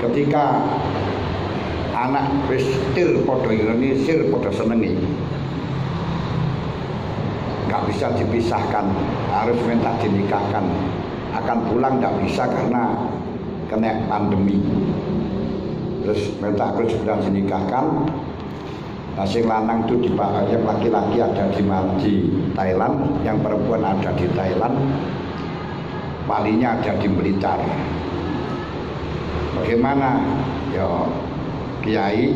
ketika anak wis tir padha ireni sir padha senengi, nggak bisa dipisahkan, harus minta dinikahkan. Akan pulang nggak bisa karena kena pandemi. Terus minta sudah dinikahkan. Nah, sing lanang itu yang laki-laki ada di Thailand, yang perempuan ada di Thailand, walinya ada di Blitar. Bagaimana? Ya kiai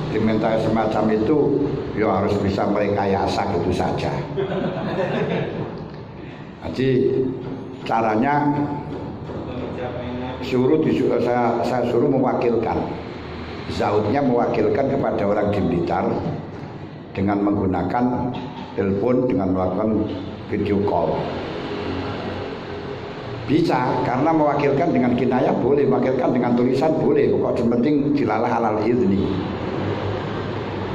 diminta semacam itu, ya harus bisa merekayasa gitu saja. Jadi caranya saya suruh mewakilkan. Zaudnya mewakilkan kepada orang di Blitar dengan menggunakan telepon, dengan melakukan video call. Bisa, karena mewakilkan dengan kinayah boleh, mewakilkan dengan tulisan boleh. Pokoknya yang penting dilalah halal izni.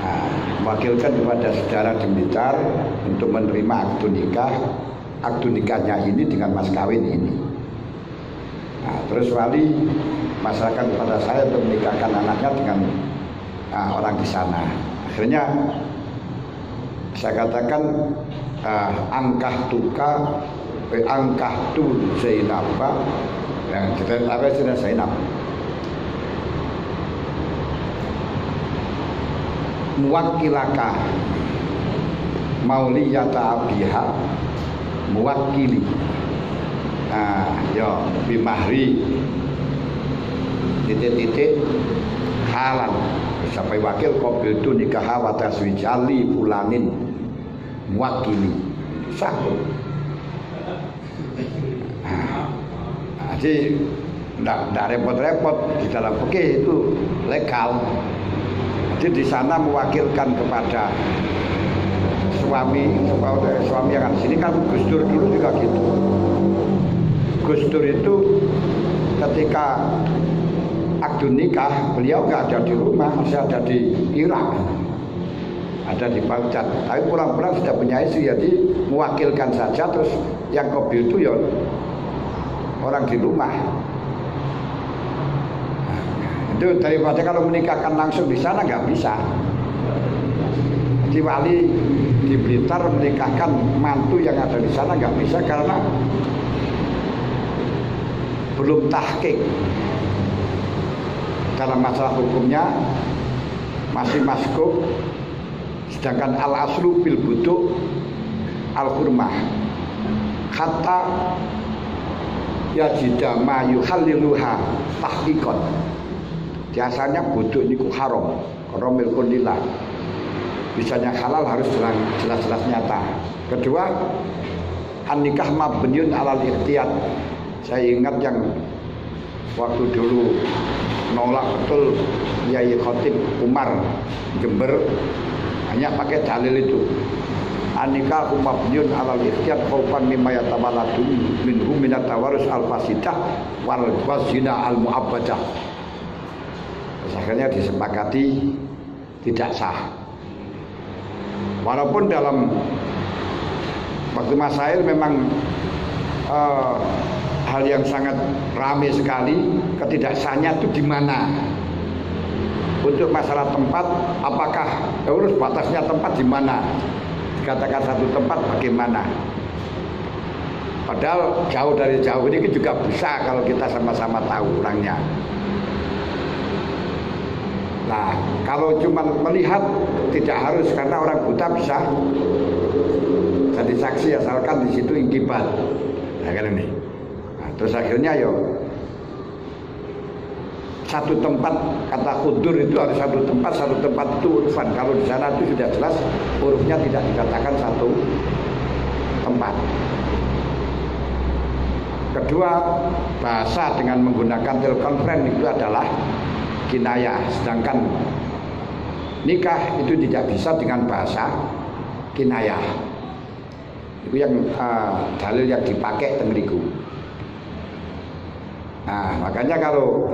Nah, mewakilkan kepada saudara di Blitar untuk menerima akdu nikah. Akdu nikahnya ini dengan mas kawin ini. Nah, terus wali masyarakat kepada saya untuk menikahkan anaknya dengan orang di sana. Akhirnya saya katakan angkah tu Zainabah, yang kita tahu sudah Zainab. Muwakilaka mauliyata abiha muwakili. Ya bimahri titik-titik halan sampai wakil kobil itu nikah wa taswijali fulanin muwakili sahur. Jadi tidak repot-repot di dalam fikih itu legal. Jadi di sana mewakilkan kepada suami yang ada di sini kan Gus Dur dulu juga gitu. Gus Dur itu ketika akdu nikah beliau nggak ada di rumah, masih ada di Irak, ada di Baghdad. Tapi pulang-pulang sudah punya istri, jadi mewakilkan saja. Terus yang kobil itu ya orang di rumah. Itu daripada kalau menikahkan langsung di sana nggak bisa. Jadi wali di Blitar menikahkan mantu yang ada di sana nggak bisa karena belum tahqiq dalam masalah hukumnya, masih maskuk. Sedangkan al aslu bil buduk al hurmah kata yajida ma yuhalliluha tahqiqan. Biasanya buduk niku haram karena milkun lillah. Bisanya halal harus jelas-jelas nyata. Kedua, an-nikah mabniun alal ikhtiyat. Saya ingat yang waktu dulu nolak betul Yai Khotib Umar Jember, hanya pakai dalil itu. An-nikah mabniun alal ikhtiyat khaufan mimma yatawalladu minhum minat tawarus al-fasidah wal wazina al-mu'abbadah. Akhirnya disepakati tidak sah. Walaupun dalam waktu masail memang hal yang sangat ramai sekali, ketidaksahnya itu di mana. Untuk masalah tempat, apakah urus batasnya tempat di mana? Dikatakan satu tempat bagaimana? Padahal jauh dari jauh ini juga bisa kalau kita sama-sama tahu orangnya. Nah, kalau cuma melihat tidak harus, karena orang buta bisa jadi saksi asalkan di situ ingkibat. Nah, kan ini. Nah, terus akhirnya satu tempat, kata kudur itu harus satu tempat itu urufan. Kalau di sana itu sudah jelas hurufnya tidak dikatakan satu tempat. Kedua, bahasa dengan menggunakan telekonferensi itu adalah kinayah, sedangkan nikah itu tidak bisa dengan bahasa kinayah. Itu yang dalil yang dipakai tengriku. Nah, makanya kalau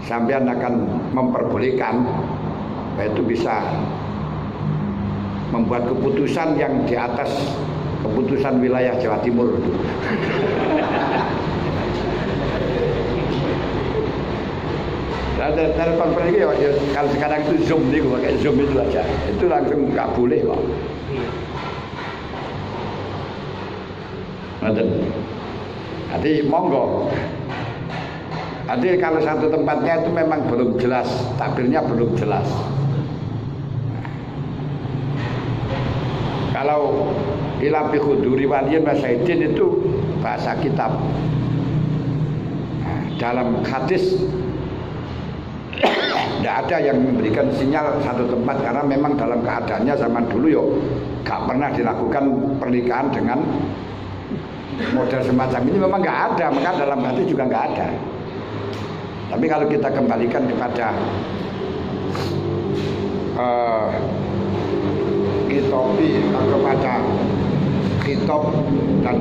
sampean akan memperbolehkan, itu bisa membuat keputusan yang di atas keputusan wilayah Jawa Timur. telepon ini ya, kalau sekarang itu Zoom nih, pakai Zoom itu aja. Itu langsung nggak boleh kok. Nanti monggo. Nanti kalau satu tempatnya itu memang belum jelas, takbirnya belum jelas. Kalau ila bi khuduri waliyin wa sayyidin itu bahasa kitab. Nah, dalam hadis tidak ada yang memberikan sinyal satu tempat karena memang dalam keadaannya zaman dulu yo gak pernah dilakukan pernikahan dengan model semacam ini, memang gak ada, maka dalam hadis juga gak ada. Tapi kalau kita kembalikan kepada kitobi atau kepada kitab dan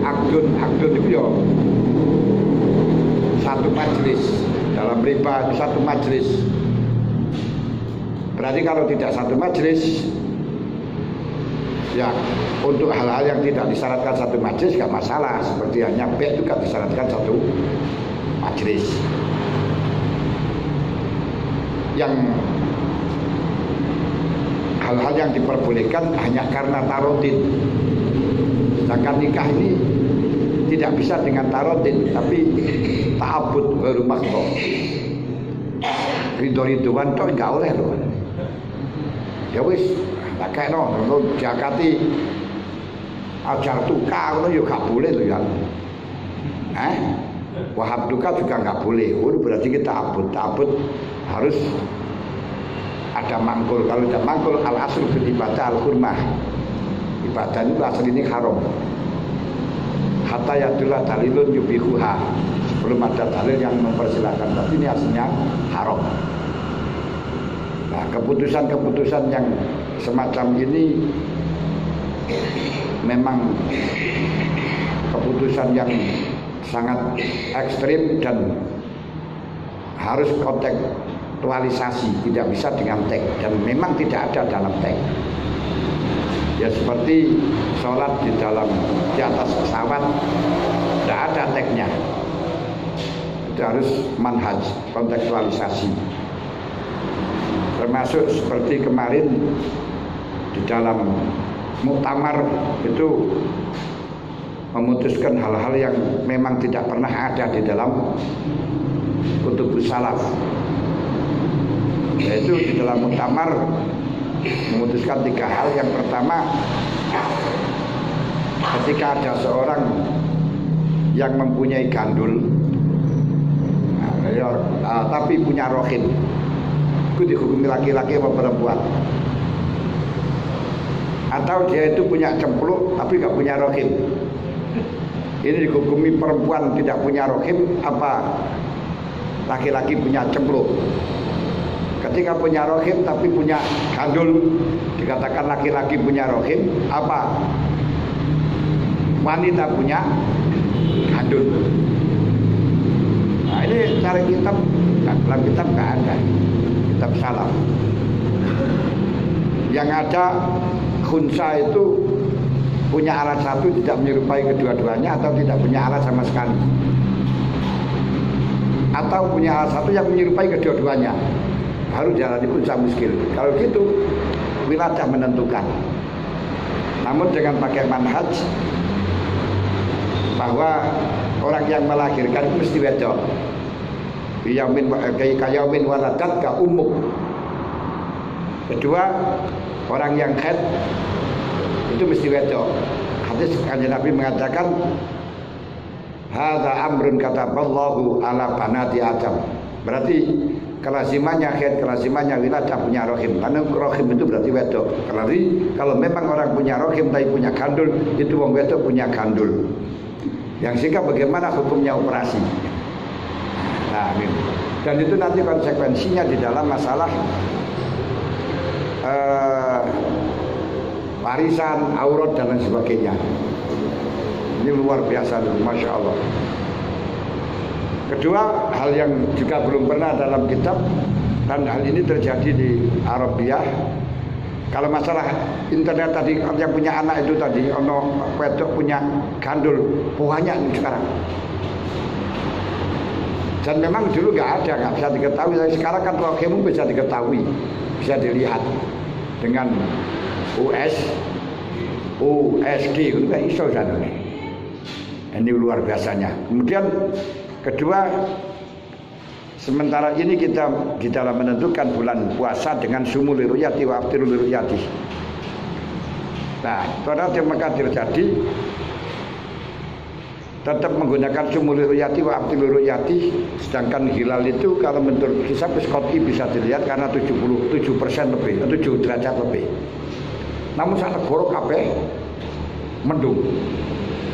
akdun itu ya satu majelis, dalam riba itu satu majelis. Berarti kalau tidak satu majelis, ya untuk hal-hal yang tidak disyaratkan satu majelis gak masalah. Seperti hanya B juga disyaratkan satu majelis. Yang hal-hal yang diperbolehkan hanya karena tarotin. Sedangkan nikah ini tidak bisa dengan tarotin, tapi ta'abud baru makto. Ridho-ridhoan toh enggak oleh loh. Ya wis, tak kayak no, jakati ajar tukar lo juga gak boleh loh ya. Wahab duka juga nggak boleh. Berarti kita abud harus ada mangkul. Kalau tidak mangkul, al asl fil ibadah al hurmah. Ibadah itu asal ini haram. Hatta yadullah dalilun yubihuha. Sebelum ada dalil yang mempersilahkan, tapi ini aslinya haram. Nah, keputusan-keputusan yang semacam ini memang keputusan yang sangat ekstrim dan harus kontekstualisasi, tidak bisa dengan teks, dan memang tidak ada dalam teks. Ya seperti sholat di atas pesawat, tidak ada teksnya. Itu harus manhaj, kontekstualisasi. Termasuk seperti kemarin di dalam muktamar itu memutuskan hal-hal yang memang tidak pernah ada di dalam kutubus salaf. Yaitu di dalam muktamar memutuskan 3 hal. Yang pertama, ketika ada seorang yang mempunyai gandul tapi punya rohin, itu dihukumi laki-laki atau perempuan. Atau dia itu punya cempluk tapi gak punya rohin, ini dihukumi perempuan tidak punya rohim apa laki-laki punya cempluk. Ketika punya rohim tapi punya gandul, dikatakan laki-laki punya rohim apa wanita punya gandul. Nah ini cari kitab, dalam kitab nggak ada, kitab salaf. Yang ada khunsa itu punya alat satu tidak menyerupai kedua-duanya, atau tidak punya alat sama sekali, atau punya alat satu yang menyerupai kedua-duanya, baru jalani khunsa muskil. Kalau gitu wiladah menentukan. Namun dengan pakai manhaj bahwa orang yang melahirkan itu mesti wedok. Kayaumin waladat ka umuk. Kedua, orang yang haid itu mesti wedok. Hadis Kanjeng Nabi mengatakan, hadza amrun kataballahu ala banati Adam. Berarti kelazimannya haid, kelazimannya wiladah punya rohim. Karena rohim itu berarti wedok. Kalau memang orang punya rohim tapi punya gandul, itu wong wedok punya gandul. Yang sehingga bagaimana hukumnya operasi. Nah, gitu. Dan itu nanti konsekuensinya di dalam masalah warisan, aurat dan lain sebagainya. Ini luar biasa, masya Allah. Kedua, hal yang juga belum pernah dalam kitab, dan hal ini terjadi di Arabia. Kalau masalah internet tadi, yang punya anak itu tadi, ono wedok punya gandul, banyak nih sekarang. Dan memang dulu nggak bisa diketahui. Tapi sekarang kan rohmu bisa diketahui, bisa dilihat dengan USG itu kan iso sanane. Ini luar biasanya. Kemudian kedua, sementara ini kita di dalam menentukan bulan puasa dengan sumul ruyati wa aftirul ruyati. Nah, pada maka terjadi tetap menggunakan sumul ruyati wa aftirul ruyati, sedangkan hilal itu kalau menurut hisab qot'i bisa dilihat karena 77% lebih, 7 derajat lebih. Namun saat negara kabeh mendung.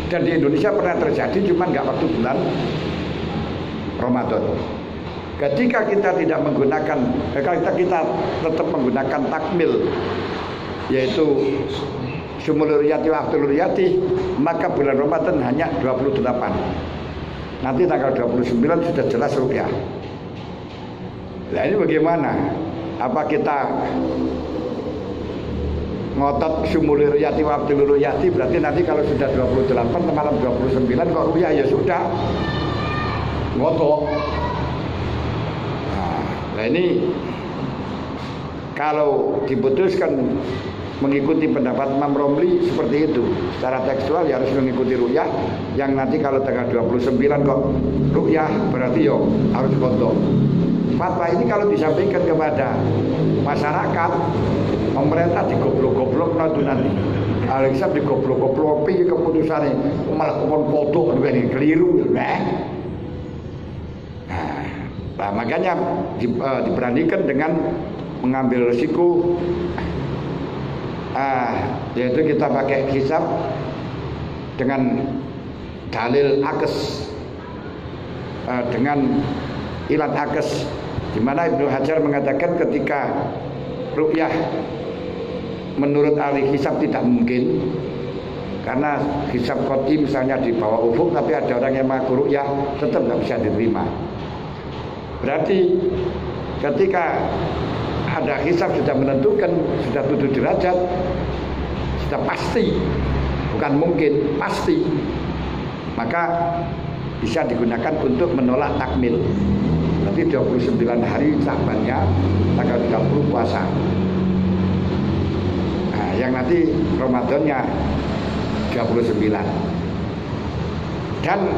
Dan di Indonesia pernah terjadi, cuman nggak waktu bulan Ramadan. Ketika kita tidak menggunakan, kita tetap menggunakan takmil, yaitu sumul ruyati wa aftirul ruyati, maka bulan Ramadan hanya 28. Nanti tanggal 29 sudah jelas ruqyah. Nah ini bagaimana? Apa kita ngotot sumul ruyati wa aftirul ruyati, berarti nanti kalau sudah 28 malam 29 kok ruqyah, ya sudah ngotot. Nah ini kalau diputuskan mengikuti pendapat Imam Romli seperti itu, secara tekstual ya harus mengikuti ruqyah, yang nanti kalau tanggal 29 kok ruqyah berarti yo harus ngotot. Fatwa ini kalau disampaikan kepada masyarakat, pemerintah digoblok-goblok nanti. Alexab digoblok-goblok piye keputusane malah kon kodok ini keliru, Nah, makanya diberanikan dengan mengambil risiko, yaitu kita pakai hisab dengan dalil akes, dengan ilat akes, di mana Ibnu Hajar mengatakan ketika ruqyah menurut ahli hisab tidak mungkin, karena hisab qot'i misalnya di bawah ufuk, tapi ada orang yang mengaku ruqyah tetap nggak bisa diterima. Berarti ketika ada hisab sudah menentukan, sudah 7 derajat, sudah pasti, bukan mungkin, pasti, maka bisa digunakan untuk menolak takmil. Nanti 29 hari Sa'bannya, tanggal 30 puasa. Nah, yang nanti Ramadannya 29. Dan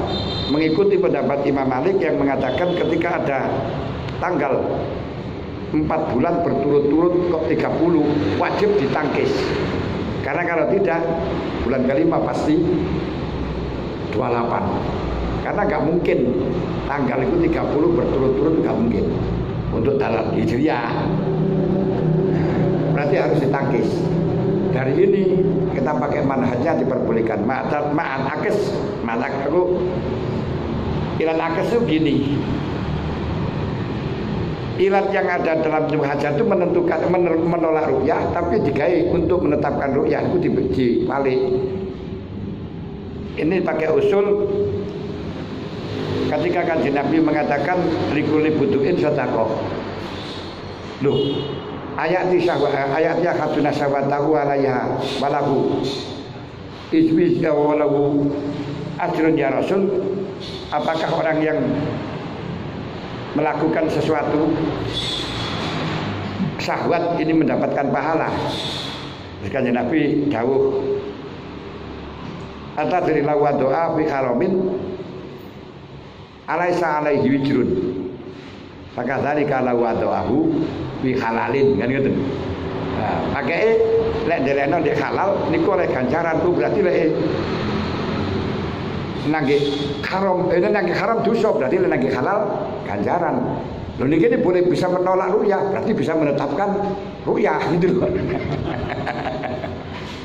mengikuti pendapat Imam Malik yang mengatakan ketika ada tanggal 4 bulan berturut-turut kok 30 wajib ditangkis. Karena kalau tidak bulan kelima pasti 28. Karena nggak mungkin tanggal itu 30 berturut-turut, nggak mungkin untuk dalam hijriah. Berarti harus ditangkis. Dari ini kita pakai manhajnya diperbolehkan. Ma'an akes, malak aku ilan akes itu gini. Ilat yang ada dalam Ibnu Hajar itu menentukan menolak ruqyah, tapi digawe untuk menetapkan ruqyah itu dibalik. Ini pakai usul ketika Kanjeng Nabi mengatakan likuli butuhin sedekah. Loh, ayatnya khatuna sawatahu alaiha walahu isbis walahu ajrun ya Rasul. Apakah orang yang melakukan sesuatu syahwat ini mendapatkan pahala? Kanjeng Nabi dawuh, atadrilahu wa doa fi haramin alaisa alaihi wijrun fakadzalika lahu wa doahu fi halalin, kan gitu. Nah, pakai lek ndelekno ndek halal niku oleh ganjaran, ku berarti lek nangge haram dosa, berarti lek nangge halal ganjaran. Loh niki ini boleh bisa menolak ruqyah, berarti bisa menetapkan ruqyah gitu loh.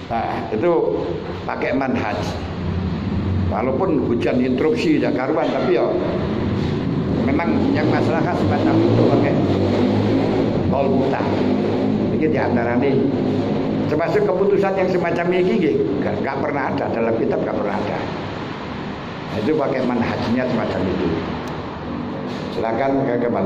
Nah, itu pakai manhaj. Walaupun hujan interupsi ya karuan, tapi ya memang yang masyarakat semacam itu pakai tol buta. Ini diantaranya termasuk keputusan yang semacam ini nggak pernah ada dalam kitab, nggak pernah ada. Nah, itu pakai manhajnya semacam itu. Silakan kembali.